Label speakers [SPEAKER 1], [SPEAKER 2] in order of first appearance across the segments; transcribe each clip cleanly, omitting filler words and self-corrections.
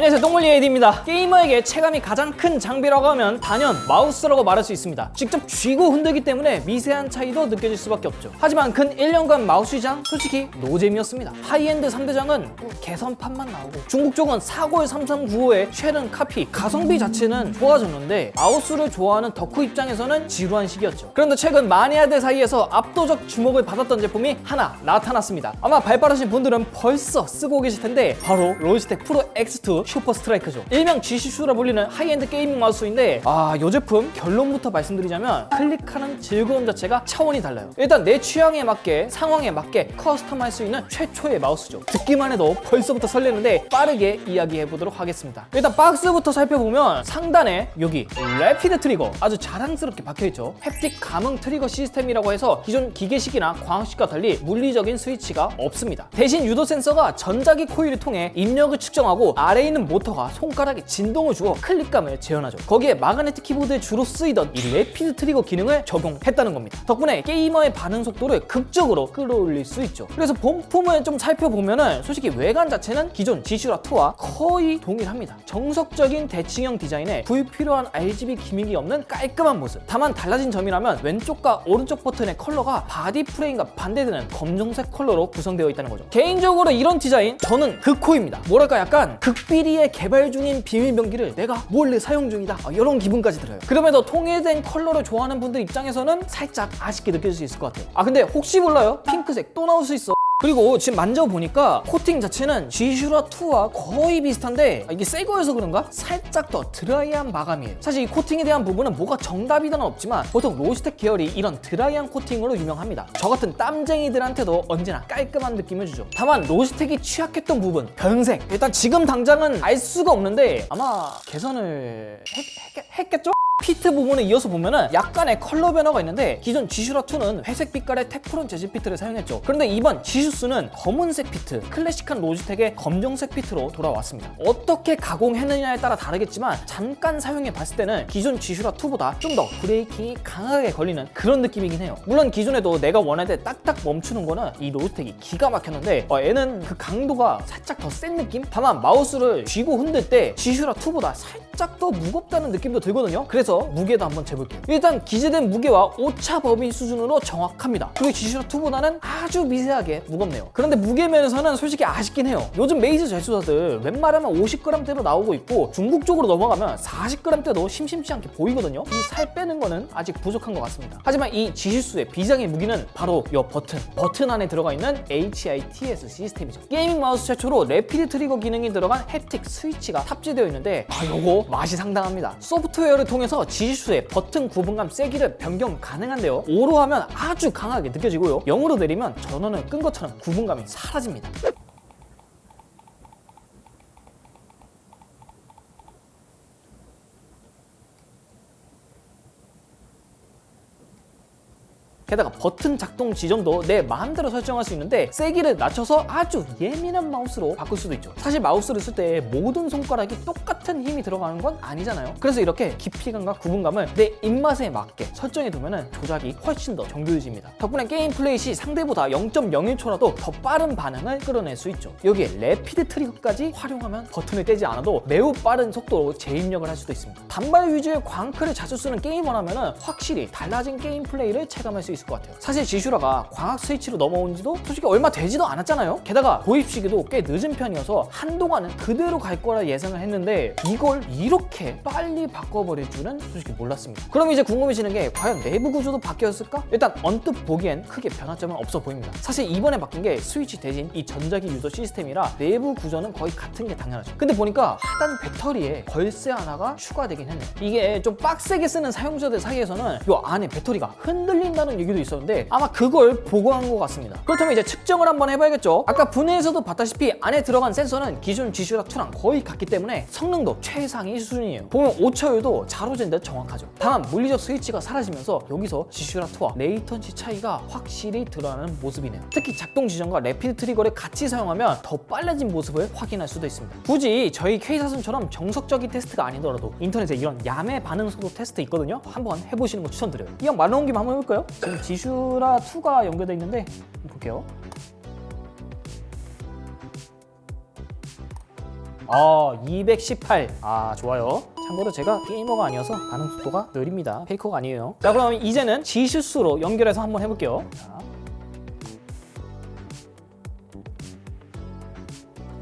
[SPEAKER 1] 안녕하세요, 똥물리 AD입니다. 게이머에게 체감이 가장 큰 장비라고 하면 단연 마우스라고 말할 수 있습니다. 직접 쥐고 흔들기 때문에 미세한 차이도 느껴질 수밖에 없죠. 하지만 근 1년간 마우스 시장 솔직히 노잼이었습니다. 하이엔드 3대장은 개선판만 나오고 중국 쪽은 4골 3395의 최근 카피, 가성비 자체는 좋아졌는데 마우스를 좋아하는 덕후 입장에서는 지루한 시기였죠. 그런데 최근 마니아들 사이에서 압도적 주목을 받았던 제품이 하나 나타났습니다. 아마 발빠르신 분들은 벌써 쓰고 계실 텐데 바로 로지텍 프로 X2 슈퍼 스트라이크죠. 일명 G슈슈라 불리는 하이엔드 게이밍 마우스인데 이 제품 결론부터 말씀드리자면 클릭하는 즐거움 자체가 차원이 달라요. 일단 내 취향에 맞게 상황에 맞게 커스텀할 수 있는 최초의 마우스죠. 듣기만 해도 벌써부터 설레는데 빠르게 이야기해보도록 하겠습니다. 일단 박스부터 살펴보면 상단에 여기 래피드 트리거 아주 자랑스럽게 박혀있죠. 햅틱 감응 트리거 시스템이라고 해서 기존 기계식이나 광학식과 달리 물리적인 스위치가 없습니다. 대신 유도 센서가 전자기 코일을 통해 입력을 측정하고 아래에 있는 모터가 손가락에 진동을 주어 클릭감을 재현하죠. 거기에 마그네틱 키보드에 주로 쓰이던 이 래피드 트리거 기능을 적용했다는 겁니다. 덕분에 게이머의 반응 속도를 극적으로 끌어올릴 수 있죠. 그래서 본품을 좀 살펴보면은 솔직히 외관 자체는 기존 G슈라2와 거의 동일합니다. 정석적인 대칭형 디자인에 불필요한 RGB 기믹이 없는 깔끔한 모습. 다만 달라진 점이라면 왼쪽과 오른쪽 버튼의 컬러가 바디 프레임과 반대되는 검정색 컬러로 구성되어 있다는 거죠. 개인적으로 이런 디자인 저는 극호입니다. 뭐랄까 약간 극비리에 개발 중인 비밀 병기를 내가 몰래 사용 중이다 이런 기분까지 들어요. 그럼에도 통일된 컬러를 좋아하는 분들 입장에서는 살짝 아쉽게 느껴질 수 있을 것 같아요. 근데 혹시 몰라요? 핑크색 또 나올 수 있어. 그리고 지금 만져보니까 코팅 자체는 G슈라2와 거의 비슷한데 이게 새 거여서 그런가? 살짝 더 드라이한 마감이에요. 사실 이 코팅에 대한 부분은 뭐가 정답이다는 없지만 보통 로지텍 계열이 이런 드라이한 코팅으로 유명합니다. 저 같은 땀쟁이들한테도 언제나 깔끔한 느낌을 주죠. 다만 로지텍이 취약했던 부분, 변색. 일단 지금 당장은 알 수가 없는데 아마 개선을 했겠죠? 피트 부분에 이어서 보면은 약간의 컬러 변화가 있는데 기존 G슈라2는 회색 빛깔의 테프론 재질 피트를 사용했죠. 그런데 이번 G슈스는 검은색 피트, 클래식한 로지텍의 검정색 피트로 돌아왔습니다. 어떻게 가공했느냐에 따라 다르겠지만 잠깐 사용해 봤을 때는 기존 G슈라2보다 좀 더 브레이킹이 강하게 걸리는 그런 느낌이긴 해요. 물론 기존에도 내가 원할 때 딱딱 멈추는 거는 이 로지텍이 기가 막혔는데 얘는 그 강도가 살짝 더 센 느낌? 다만 마우스를 쥐고 흔들 때 G슈라2보다 살짝 더 무겁다는 느낌도 들거든요. 그래서 무게도 한번 재볼게요. 일단 기재된 무게와 오차 범위 수준으로 정확합니다. 그리고 G슈라2보다는 아주 미세하게 무겁네요. 그런데 무게 면에서는 솔직히 아쉽긴 해요. 요즘 메이저 제조사들 웬만하면 50g대로 나오고 있고 중국 쪽으로 넘어가면 40g대도 심심치 않게 보이거든요. 이 살 빼는 거는 아직 부족한 것 같습니다. 하지만 이 G슈스의 비장의 무기는 바로 이 버튼 안에 들어가 있는 HITS 시스템이죠. 게이밍 마우스 최초로 래피드 트리거 기능이 들어간 햅틱 스위치가 탑재되어 있는데 요거 맛이 상당합니다. 소프트웨어를 통해서 G슈스의 버튼 구분감 세기를 변경 가능한데요. 5로 하면 아주 강하게 느껴지고요. 0으로 내리면 전원을 끈 것처럼 구분감이 사라집니다. 게다가 버튼 작동 지점도 내 마음대로 설정할 수 있는데 세기를 낮춰서 아주 예민한 마우스로 바꿀 수도 있죠. 사실 마우스를 쓸 때 모든 손가락이 똑같은 힘이 들어가는 건 아니잖아요. 그래서 이렇게 깊이감과 구분감을 내 입맛에 맞게 설정해두면 조작이 훨씬 더 정교해집니다. 덕분에 게임 플레이 시 상대보다 0.01초라도 더 빠른 반응을 끌어낼 수 있죠. 여기에 래피드 트리거까지 활용하면 버튼을 떼지 않아도 매우 빠른 속도로 재입력을 할 수도 있습니다. 단발 위주의 광클을 자주 쓰는 게이머라면 확실히 달라진 게임 플레이를 체감할 수 있을 것 같아요. 사실 G슈라가 광학 스위치로 넘어온 지도 솔직히 얼마 되지도 않았잖아요. 게다가 도입 시기도 꽤 늦은 편이어서 한동안은 그대로 갈 거라 예상을 했는데 이걸 이렇게 빨리 바꿔버릴 줄은 솔직히 몰랐습니다. 그럼 이제 궁금해지는 게 과연 내부 구조도 바뀌었을까? 일단 언뜻 보기엔 크게 변화점은 없어 보입니다. 사실 이번에 바뀐 게 스위치 대신 이 전자기 유도 시스템이라 내부 구조는 거의 같은 게 당연하죠. 근데 보니까 하단 배터리에 걸쇠 하나가 추가되긴 했네. 이게 좀 빡세게 쓰는 사용자들 사이에서는 이 안에 배터리가 흔들린다는 얘기도 있었는데 아마 그걸 보고한 것 같습니다. 그렇다면 이제 측정을 한번 해봐야겠죠. 아까 분해에서도 봤다시피 안에 들어간 센서는 기존 G슈라2랑 거의 같기 때문에 성능도 최상위 수준이에요. 보면 오차율도 자로잰 듯 정확하죠. 다만 물리적 스위치가 사라지면서 여기서 G슈라2와 레이턴시 차이가 확실히 드러나는 모습이네요. 특히 작동 지점과 래피드 트리거를 같이 사용하면 더 빨라진 모습을 확인할 수도 있습니다. 굳이 저희 K사슴처럼 정석적인 테스트가 아니더라도 인터넷에 이런 야매 반응 속도 테스트 있거든요. 한번 해보시는 거 추천드려요. 이왕 말 나온 김에 한번 해볼까요? 지금 G슈라2가 연결되어 있는데 한번 볼게요. 218. 좋아요. 참고로 제가 게이머가 아니어서 반응 속도가 느립니다. 페이커가 아니에요. 자, 그럼 이제는 지슈스로 연결해서 한번 해볼게요. 자.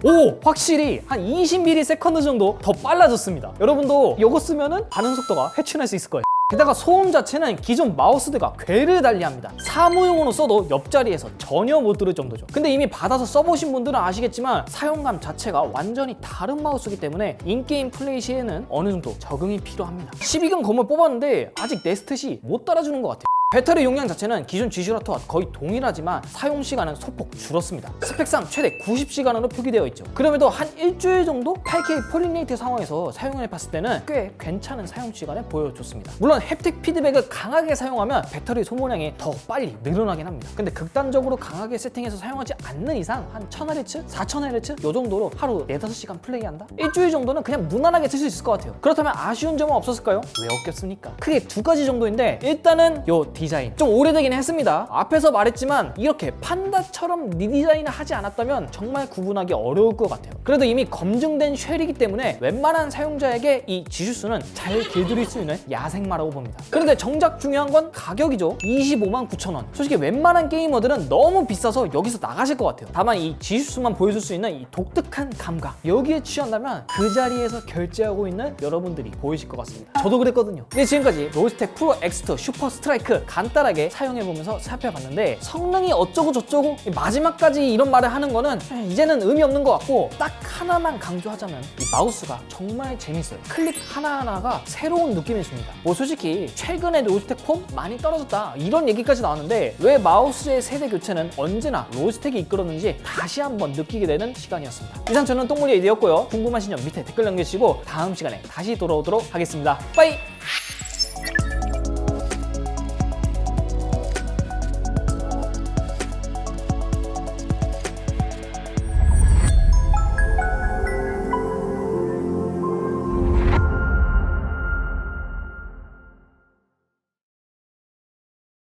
[SPEAKER 1] 오! 확실히 한 20ms 정도 더 빨라졌습니다. 여러분도 이거 쓰면은 반응 속도가 회춘할 수 있을 거예요. 게다가 소음 자체는 기존 마우스들과 궤를 달리합니다. 사무용으로 써도 옆자리에서 전혀 못 들을 정도죠. 근데 이미 받아서 써보신 분들은 아시겠지만 사용감 자체가 완전히 다른 마우스이기 때문에 인게임 플레이 시에는 어느 정도 적응이 필요합니다. 12금 검을 뽑았는데 아직 내 스탯이 못 따라주는 것 같아요. 배터리 용량 자체는 기존 G슈라트와 거의 동일하지만 사용 시간은 소폭 줄었습니다. 스펙상 최대 90시간으로 표기되어 있죠. 그럼에도 한 일주일 정도 8K 폴링레이트 상황에서 사용해 봤을 때는 꽤 괜찮은 사용 시간을 보여줬습니다. 물론 햅틱 피드백을 강하게 사용하면 배터리 소모량이 더 빨리 늘어나긴 합니다. 근데 극단적으로 강하게 세팅해서 사용하지 않는 이상 한 1000Hz, 4000Hz 요 정도로 하루 4-5시간 플레이한다? 일주일 정도는 그냥 무난하게 쓸 수 있을 것 같아요. 그렇다면 아쉬운 점은 없었을까요? 왜 없겠습니까? 크게 두 가지 정도인데 일단은 요 디자인 좀 오래되긴 했습니다. 앞에서 말했지만 이렇게 판다처럼 리디자인을 하지 않았다면 정말 구분하기 어려울 것 같아요. 그래도 이미 검증된 쉘이기 때문에 웬만한 사용자에게 이 지슈스는 잘 길들일 수 있는 야생마라고 봅니다. 그런데 정작 중요한 건 가격이죠. 259,000원. 솔직히 웬만한 게이머들은 너무 비싸서 여기서 나가실 것 같아요. 다만 이 지슈스만 보여줄 수 있는 이 독특한 감각, 여기에 취한다면 그 자리에서 결제하고 있는 여러분들이 보이실 것 같습니다. 저도 그랬거든요. 네, 지금까지 로지텍 프로 X2 슈퍼 스트라이크 간단하게 사용해보면서 살펴봤는데 성능이 어쩌고 저쩌고 마지막까지 이런 말을 하는 거는 이제는 의미 없는 것 같고 딱 하나만 강조하자면 이 마우스가 정말 재밌어요. 클릭 하나하나가 새로운 느낌이 줍니다. 뭐 솔직히 최근에 로지텍 폼 많이 떨어졌다 이런 얘기까지 나왔는데 왜 마우스의 세대 교체는 언제나 로지텍이 이끌었는지 다시 한번 느끼게 되는 시간이었습니다. 이상 저는 똥물이 에이디였고요. 궁금하신 점 밑에 댓글 남겨주시고 다음 시간에 다시 돌아오도록 하겠습니다. 빠이!